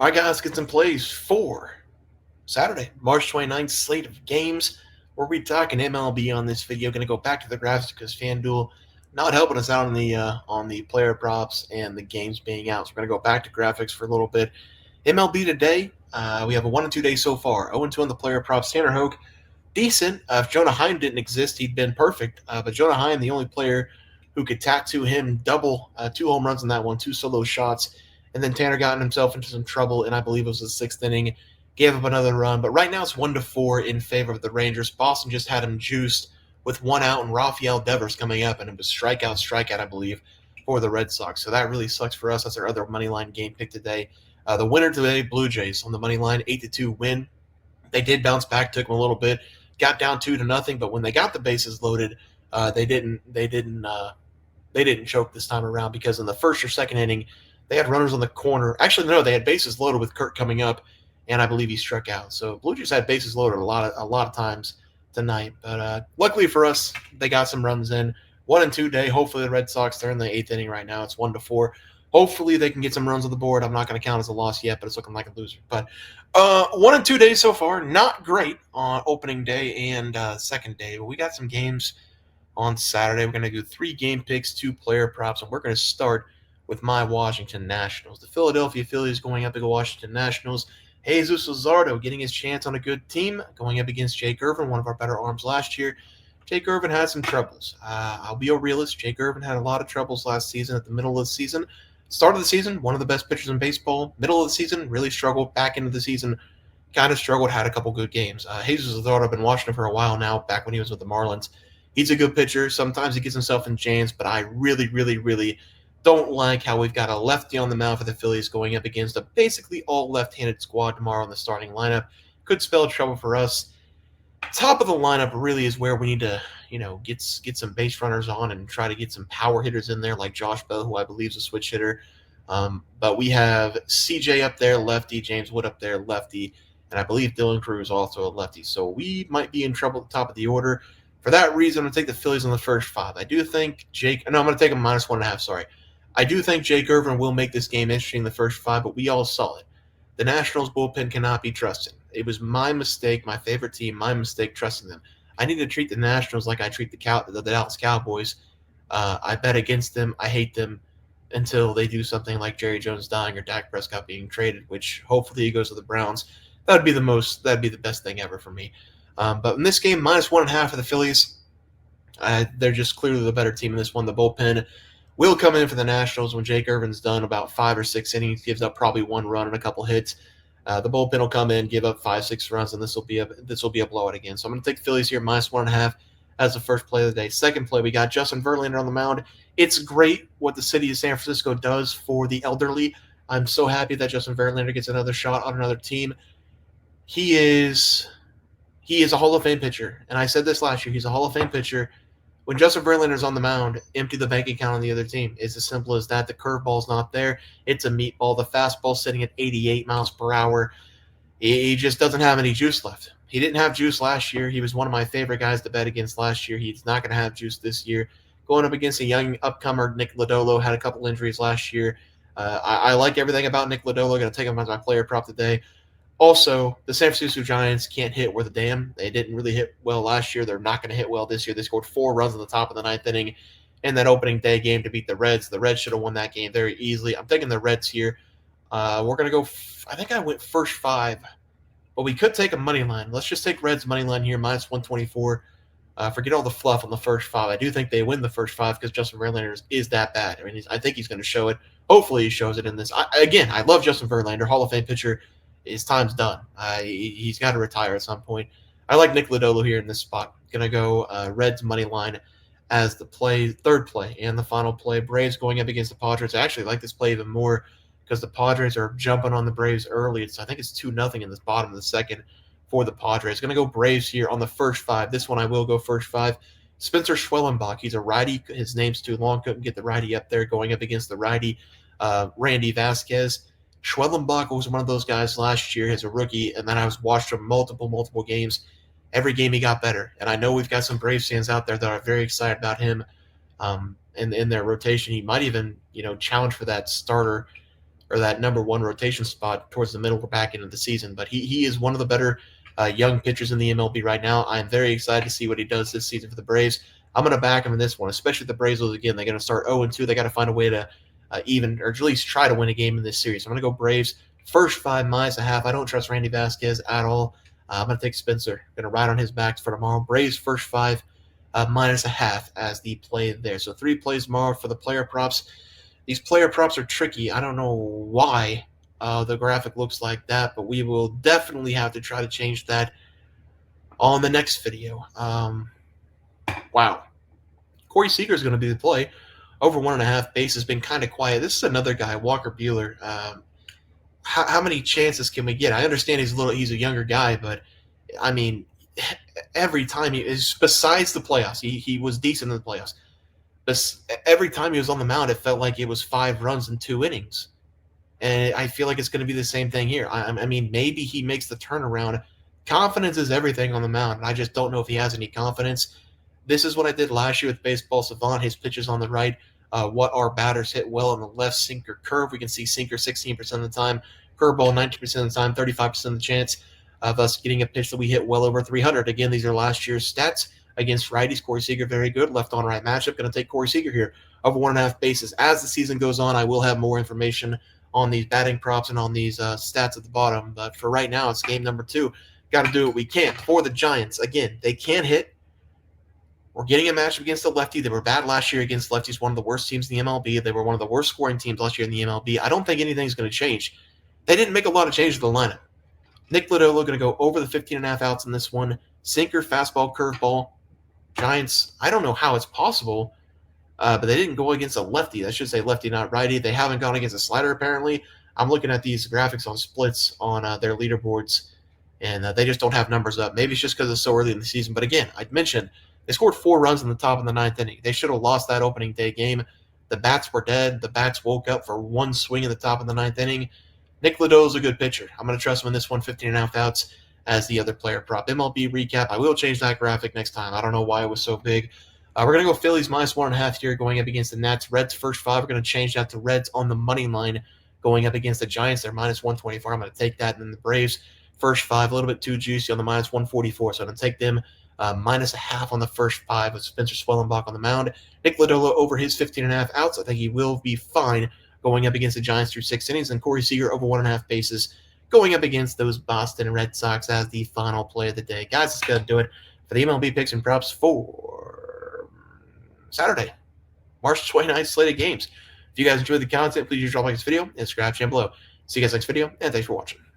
All right, guys, get some plays for Saturday, March 29th slate of games. We're talking MLB on this video. Going to go back to the graphics because FanDuel not helping us out on the player props and the games being out. So we're going to go back to graphics for a little bit. MLB today, we have a 1 and 2 day so far. 0-2 on the player props. Tanner Hoke, decent. If Jonah Heim didn't exist, he'd been perfect. But Jonah Heim, the only player who could tattoo him double, 2 home runs in that one, 2 solo shots. And then Tanner got himself into some trouble, and I believe it was the sixth inning. Gave up another run, but right now it's 1-4 in favor of the Rangers. Boston just had him juiced with 1 out, and Rafael Devers coming up, and it was strikeout, I believe, for the Red Sox. So that really sucks for us. That's our other money line game pick today. The winner today, Blue Jays on the money line, 8-2 win. They did bounce back, took them a little bit, got down 2-0, but when they got the bases loaded, they didn't choke this time around because in the first or second inning they had runners on the corner. Actually, no, they had bases loaded with Kurt coming up, and I believe he struck out. So Blue Jays had bases loaded a lot of times tonight. But luckily for us, they got some runs in. 1-2 day. Hopefully the Red Sox, they're in the eighth inning right now. It's 1-4. Hopefully they can get some runs on the board. I'm not going to count as a loss yet, but it's looking like a loser. But 1-2 days so far, not great on opening day and second day. But we got some games on Saturday. We're going to do 3 game picks, 2 player props, and we're going to start with my Washington Nationals. The Philadelphia Phillies going up against Washington Nationals. Jesus Luzardo getting his chance on a good team, going up against Jake Irvin, one of our better arms last year. Jake Irvin had some troubles. I'll be a realist. Jake Irvin had a lot of troubles last season at the middle of the season. Start of the season, one of the best pitchers in baseball. Middle of the season, really struggled. Back into the season, kind of struggled, had a couple good games. Jesus Luzardo, I've been watching him for a while now, back when he was with the Marlins. He's a good pitcher. Sometimes he gets himself in jams, but I really don't like how we've got a lefty on the mound for the Phillies going up against a basically all left-handed squad tomorrow in the starting lineup. Could spell trouble for us. Top of the lineup really is where we need to, get some base runners on and try to get some power hitters in there like Josh Bell, who I believe is a switch hitter. But we have CJ up there, lefty, James Wood up there, lefty, and I believe Dylan Cruz also a lefty. So we might be in trouble at the top of the order. For that reason, I'm going to take the Phillies on the first 5. I do think I'm going to take them -1.5, sorry. I do think Jake Irvin will make this game interesting in the first 5, but we all saw it. The Nationals bullpen cannot be trusted. It was my mistake, my favorite team, my mistake trusting them. I need to treat the Nationals like I treat the Dallas Cowboys. I bet against them. I hate them until they do something like Jerry Jones dying or Dak Prescott being traded, which hopefully he goes to the Browns. That'd be the best thing ever for me. But in this game, -1.5 for the Phillies. They're just clearly the better team in this one. The bullpen will come in for the Nationals when Jake Irvin's done about 5 or 6 innings, gives up probably 1 run and a couple hits. The bullpen will come in, give up 5-6 runs, and this will be a blowout again. So I'm going to take the Phillies here -1.5 as the first play of the day. Second play, we got Justin Verlander on the mound. It's great what the city of San Francisco does for the elderly. I'm so happy that Justin Verlander gets another shot on another team. He is a Hall of Fame pitcher, and I said this last year. He's a Hall of Fame pitcher. When Justin Verlander's on the mound, empty the bank account on the other team. It's as simple as that. The curveball's not there. It's a meatball. The fastball's sitting at 88 miles per hour. He just doesn't have any juice left. He didn't have juice last year. He was one of my favorite guys to bet against last year. He's not going to have juice this year. Going up against a young upcomer, Nick Lodolo, had a couple injuries last year. I like everything about Nick Lodolo. Going to take him as my player prop today. Also, the San Francisco Giants can't hit worth a damn. They didn't really hit well last year. They're not going to hit well this year. They scored 4 runs in the top of the 9th inning in that opening day game to beat the Reds. The Reds should have won that game very easily. I'm taking the Reds here. We're going to go I think I went first 5, but we could take a money line. Let's just take Reds money line here, -124. Forget all the fluff on the first 5. I do think they win the first 5 because Justin Verlander is that bad. I mean, I think he's going to show it. Hopefully he shows it in this. I love Justin Verlander, Hall of Fame pitcher. His time's done. He's got to retire at some point. I like Nick Lodolo here in this spot. Going to go Reds money line as the third play and the final play. Braves going up against the Padres. I actually like this play even more because the Padres are jumping on the Braves early. I think it's 2-0 in this bottom of the second for the Padres. Going to go Braves here on the first 5. This one I will go first 5. Spencer Schwellenbach. He's a righty. His name's too long. Couldn't get the righty up there going up against the righty Randy Vasquez. Schwellenbach was one of those guys last year as a rookie, and then I was watching him multiple games. Every game he got better, and I know we've got some Braves fans out there that are very excited about him in their rotation. He might even challenge for that starter or that number one rotation spot towards the middle or back end of the season. But he is one of the better young pitchers in the MLB right now. I'm very excited to see what he does this season for the Braves. I'm going to back him in this one, especially the Braves. Again, they're going to start 0-2. They got to find a way to even, or at least try to win a game in this series. I'm going to go Braves first 5 -1/2. I don't trust Randy Vasquez at all. I'm going to take Spencer. Going to ride on his back for tomorrow. Braves first 5 -1/2 as the play there. So 3 plays tomorrow for the player props. These player props are tricky. I don't know why the graphic looks like that, but we will definitely have to try to change that on the next video. Wow. Corey Seager is going to be the play. Over 1.5 base has been kind of quiet. This is another guy, Walker Buehler. How many chances can we get? I understand he's a younger guy, but I mean, every time he is, besides the playoffs, he was decent in the playoffs. But every time he was on the mound, it felt like it was 5 runs in 2 innings. And I feel like it's going to be the same thing here. I mean, maybe he makes the turnaround. Confidence is everything on the mound. I just don't know if he has any confidence. This is what I did last year with Baseball Savant. His pitches on the right, what our batters hit well on the left, sinker curve. We can see sinker 16% of the time, curveball 19% of the time, 35% of the chance of us getting a pitch that we hit well over 300. Again, these are last year's stats against righties. Corey Seager, very good. Left on right matchup. Going to take Corey Seager here over 1.5 bases. As the season goes on, I will have more information on these batting props and on these stats at the bottom. But for right now, it's game number 2. Got to do what we can for the Giants. Again, they can't hit. We're getting a matchup against the lefty. They were bad last year against lefties, one of the worst teams in the MLB. They were one of the worst scoring teams last year in the MLB. I don't think anything's going to change. They didn't make a lot of changes to the lineup. Nick Lodolo going to go over the 15.5 outs in this one. Sinker, fastball, curveball. Giants, I don't know how it's possible, but they didn't go against a lefty. I should say lefty, not righty. They haven't gone against a slider, apparently. I'm looking at these graphics on splits on their leaderboards, and they just don't have numbers up. Maybe it's just because it's so early in the season. But again, I mentioned they scored 4 runs in the top of the 9th inning. They should have lost that opening day game. The bats were dead. The bats woke up for 1 swing in the top of the 9th inning. Nick Lodolo is a good pitcher. I'm going to trust him in this one, 15.5 outs as the other player prop. MLB recap. I will change that graphic next time. I don't know why it was so big. We're going to go Phillies -1.5 here going up against the Nats. Reds first 5. We're going to change that to Reds on the money line going up against the Giants. They're -124. I'm going to take that. And then the Braves first 5, a little bit too juicy on the -144. So I'm going to take them -0.5 on the first 5 with Spencer Swellenbach on the mound. Nick Lodolo over his 15.5 outs. I think he will be fine going up against the Giants through 6 innings. And Corey Seager over 1.5 bases going up against those Boston Red Sox as the final play of the day. Guys, that's going to do it for the MLB picks and props for Saturday, March 29th slate of games. If you guys enjoyed the content, please drop a like this video and subscribe down below. See you guys next video, and thanks for watching.